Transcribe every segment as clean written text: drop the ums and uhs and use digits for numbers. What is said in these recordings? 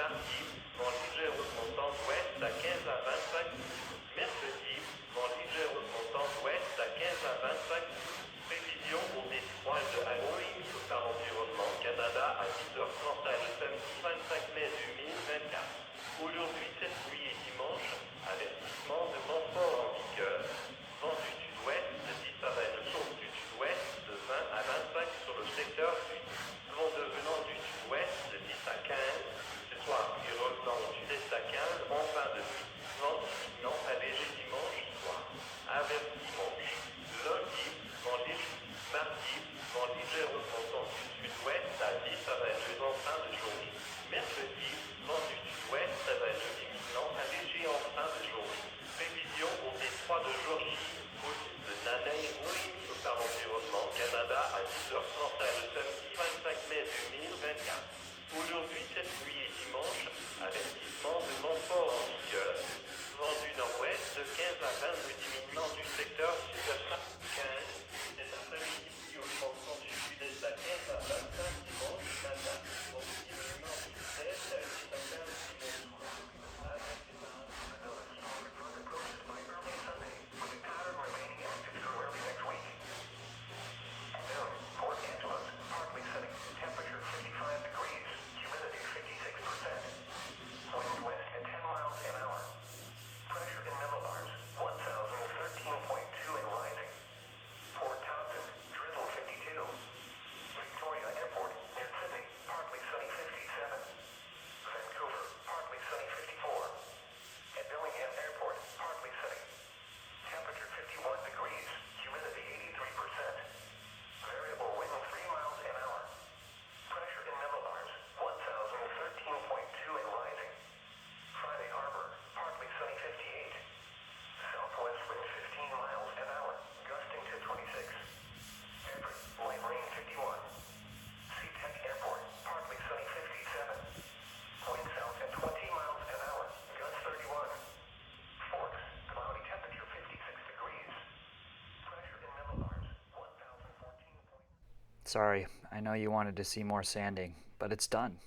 Mardi, vent léger haussement ouest à 15 à 25 pouces. Mercredi, vent léger haussement ouest à 15 à 25 pouces. Prévision au détroit de Hawaii par Environnement Canada à 10h30 le samedi 25 mai 2024. Aujourd'hui, cette nuit et dimanche, avertissement de vent fort en vigueur. Vent du sud-ouest de 10 à 20 source du sud-ouest de 20 à 25 sur le secteur sud. Vent devenant du sud-ouest de 10 à 15. Ce soir, il revenant du sud-est à 15 en fin de nuit. Vent non allégé dimanche soir. Averti dimanche. Lundi, vent léger. Mardi, vent léger remontant du sud-ouest à 10 à 22 en fin de journée. Mercredi, vent du sud-ouest à 22 diminuant allégé en fin de journée. Prévision au détroit de Georgie, au sud de Nanaïroui, par Environnement Canada à 10h30 le samedi 25 mai 2024. Aujourd'hui, cette nuit et dimanche, avertissement de vent fort en vigueur. Vent du nord-ouest de 15 à 22 diminuant du secteur sud-est à 15. Cet après-midi, au chanson du sud-est à 15 à 25 dimanche matin. Vent diminuant du sud-est à 10 à 15 dimanche. Sorry, I know you wanted to see more sanding, but it's done.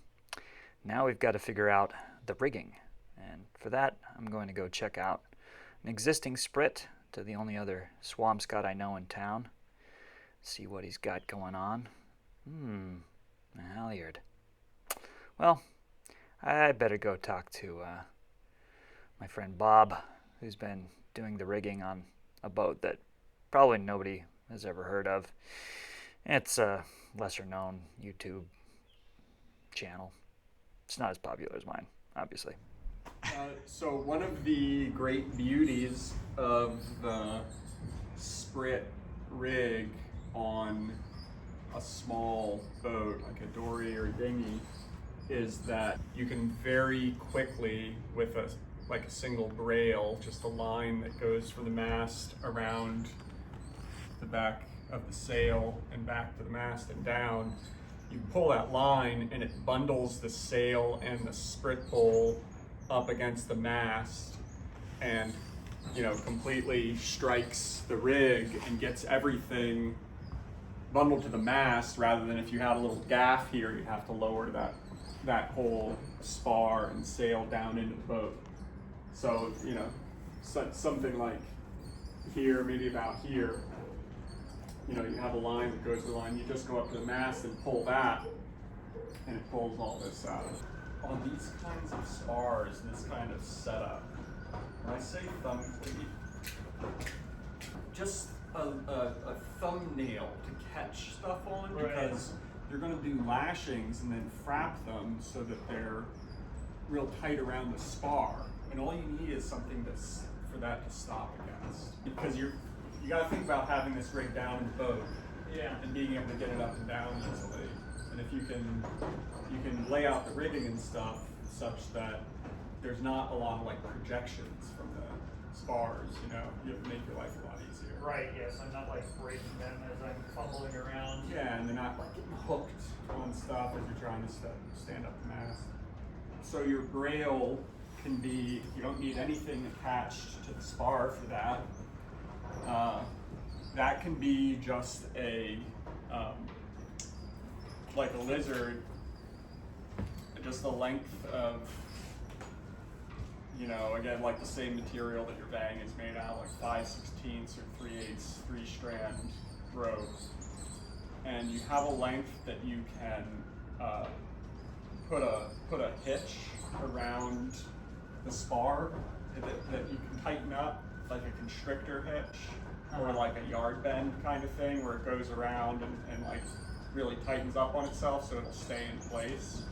Now we've got to figure out the rigging, and for that I'm going to go check out an existing sprit to the only other Swampscott I know in town. See what he's got going on. A halyard. Well, I better go talk to my friend Bob, who's been doing the rigging on a boat that probably nobody has ever heard of. It's a lesser-known YouTube channel. It's not as popular as mine, obviously. So one of the great beauties of the sprit rig on a small boat, like a dory or dinghy, is that you can very quickly, with a single braille, just a line that goes from the mast around the back of the sail and back to the mast and down, you pull that line and it bundles the sail and the sprit pole up against the mast and, completely strikes the rig and gets everything bundled to the mast, rather than if you had a little gaff here, you'd have to lower that whole spar and sail down into the boat. So, something like here, maybe about here, you have a line that goes to the line, you just go up to the mast and pull that, and it pulls all this out. On these kinds of spars, this kind of setup, when I say thumb cleat, just a thumbnail to catch stuff on, because you're going to do lashings and then frap them so that they're real tight around the spar, and all you need is something for that to stop against, because you got to think about having this rig down in the boat, and being able to get it up and down easily. And if you can lay out the rigging and stuff such that there's not a lot of projections from the spars, you have to make your life a lot easier. Right, yes, I'm not breaking them as I'm fumbling around. Yeah, and they're not getting hooked on stuff as you're trying to stand up the mast. So your braille can be, you don't need anything attached to the spar for that. That can be just like a lizard, just the length of, you know, again, like the same material that your bang is made out, like 5/16 or 3/8 3-strand rope. And you have a length that you can put a hitch around the spar that you can tighten up, like a constrictor hitch, or like a yard bend kind of thing, where it goes around and like really tightens up on itself so it'll stay in place.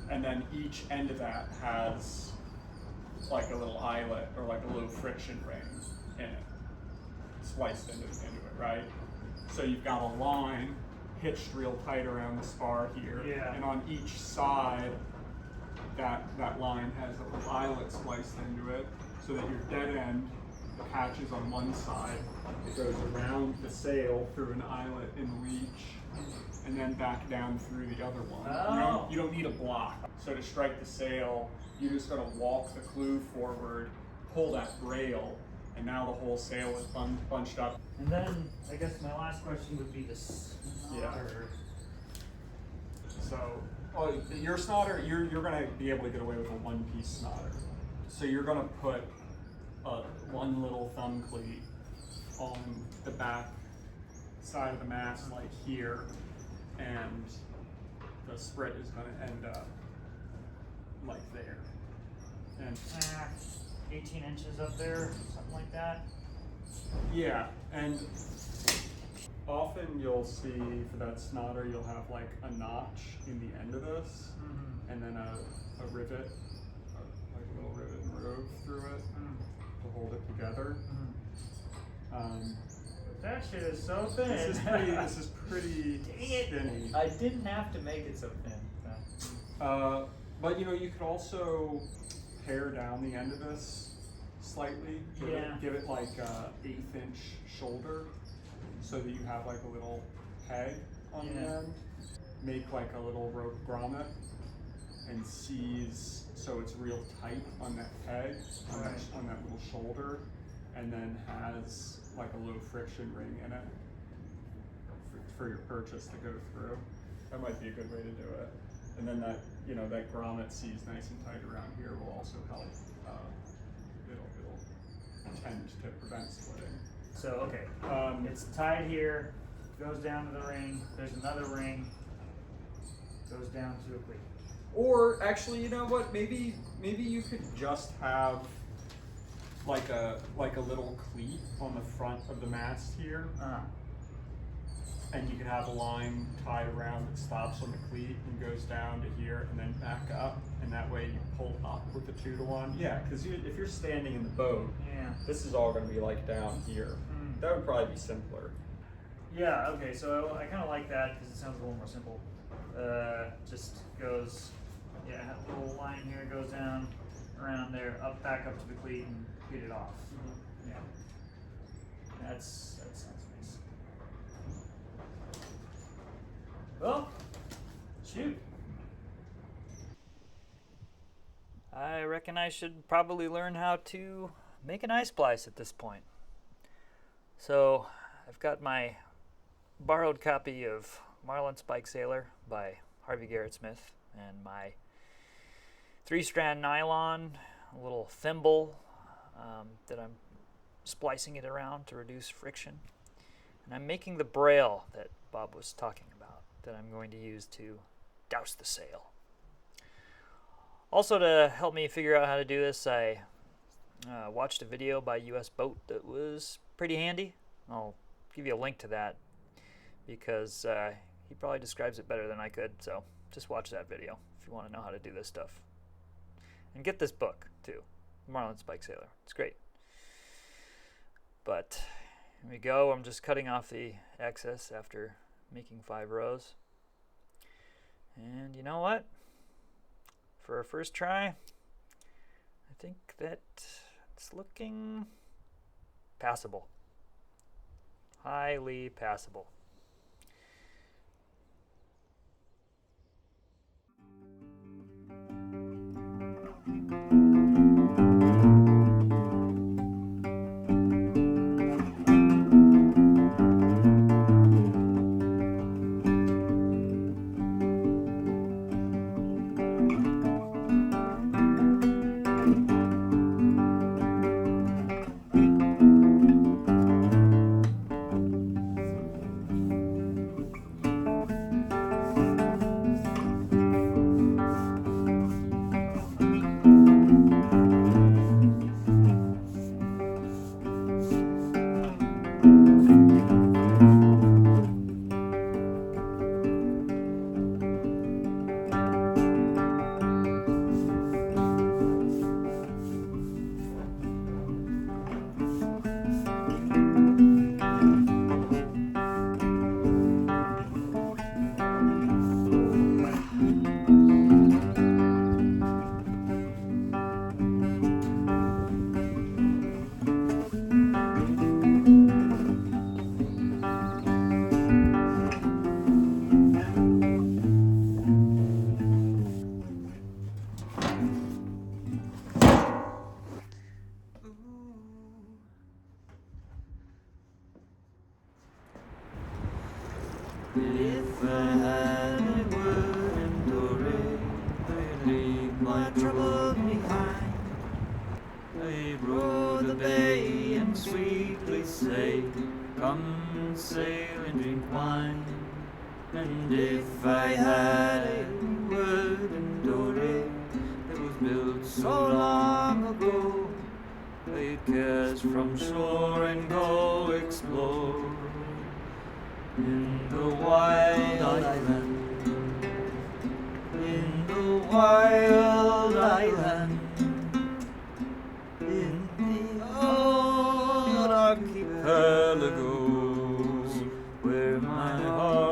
And then each end of that has like a little eyelet or like a little friction ring in it, spliced into it, right? So you've got a line hitched real tight around the spar here, and on each side that line has a little eyelet spliced into it, so that your dead end catches on one side, it goes around the sail through an eyelet in the leech, and then back down through the other one. Oh. You don't need a block. So to strike the sail, you're just going to walk the clew forward, pull that brail, and now the whole sail is bunched up. And then I guess my last question would be the snotter. So, your snotter, you're going to be able to get away with a one-piece snotter. So you're going to put one little thumb cleat on the back side of the mast, like here, and the sprit is going to end up like there. And 18 inches up there, something like that. yeah, and often you'll see for that snotter, you'll have like a notch in the end of this, and then a rivet, like a little rivet and rogue through it to hold it together. That shit is so thin. This is pretty skinny. I didn't have to make it so thin. But you know, you could also pare down the end of this slightly. Give it like a 1/8 inch shoulder, so that you have like a little peg on the end. Make like a little rope grommet and seize so it's real tight on that peg, on that little shoulder, and then has like a low friction ring in it for your purchase to go through. That might be a good way to do it. And then that, you know, that grommet seized nice and tight around here will also help. It'll tend to prevent splitting. So okay, it's tied here, goes down to the ring. There's another ring, goes down to a cleat. Or actually, you know what? Maybe you could just have like a little cleat on the front of the mast here, and you could have a line tied around that stops on the cleat and goes down to here and then back up, and that way you pull up with the 2-to-1. Yeah, because if you're standing in the boat, this is all going to be like down here. That would probably be simpler. Yeah. Okay. So I kind of like that because it sounds a little more simple. Just goes, a little line here goes down around there, back up to the cleat and get it off. Yeah. That sounds nice. Well, shoot. I reckon I should probably learn how to make an ice splice at this point. So I've got my borrowed copy of Marlin Spike Sailor by Harvey Garrett Smith, and my 3-strand nylon, a little thimble that I'm splicing it around to reduce friction. And I'm making the brail that Bob was talking about that I'm going to use to douse the sail. Also, to help me figure out how to do this, I watched a video by US Boat that was pretty handy. I'll give you a link to that because he probably describes it better than I could, so just watch that video if you want to know how to do this stuff. And get this book, too, Marlin Spike Sailor. It's great. But here we go. I'm just cutting off the excess after making 5 rows. And you know what? For our first try, I think that it's looking passable. Highly passable. leave my trouble behind. I row the bay and sweetly say, come sail and drink wine. And if I had a wooden dory that was built so long ago, I'd cast from shore and go explore in the wild island, in the wild island, in the old archipelagos where my heart